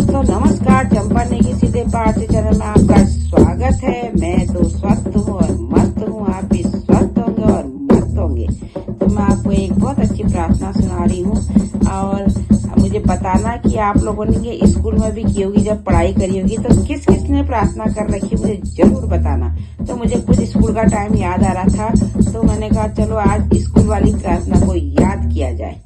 दोस्तों नमस्कार, चंपा नेगी सीधे पहाड़ से चैनल में आपका स्वागत है। मैं तो स्वस्थ हूँ और मस्त हूँ, आप भी स्वस्थ होंगे और मस्त होंगे। तो मैं आपको एक बहुत अच्छी प्रार्थना सुना रही हूँ और मुझे बताना कि आप लोगों ने ये स्कूल में भी की होगी, जब पढ़ाई करी होगी तो किस किस ने प्रार्थना कर रखी मुझे जरूर बताना। तो मुझे कुछ स्कूल का टाइम याद आ रहा था, तो मैंने कहा चलो आज स्कूल वाली प्रार्थना को याद किया जाए।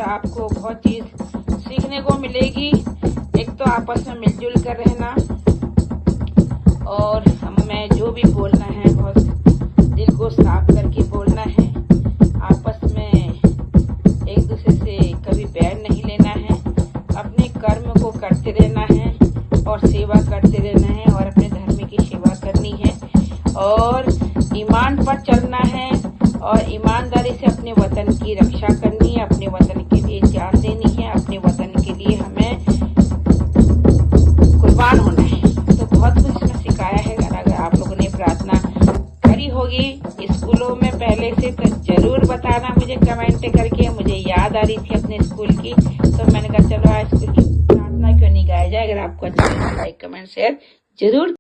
आपको बहुत चीज सीखने को मिलेगी। एक तो आपस में मिलजुल कर रहना, और हमें जो भी बोलना है बहुत दिल को साफ करके बोलना है। आपस में एक दूसरे से कभी बैर नहीं लेना है। अपने कर्म को करते रहना है और सेवा करते रहना है और अपने धर्म की सेवा करनी है और ईमान पर चलना है और ईमानदारी से अपने वतन की रक्षा करनी है। अपने वतन के लिए जान देनी है। अपने वतन के लिए हमें कुर्बान होना है। तो बहुत कुछ इसमें सिखाया है। अगर आप लोगों ने प्रार्थना करी होगी स्कूलों में पहले से तो जरूर बताना मुझे कमेंट करके। मुझे याद आ रही थी अपने स्कूल की, तो मैंने कहा चलो आज स्कूल की प्रार्थना क्यों नहीं गाया जाए। अगर आपको अच्छा लगा लाइक कमेंट शेयर जरूर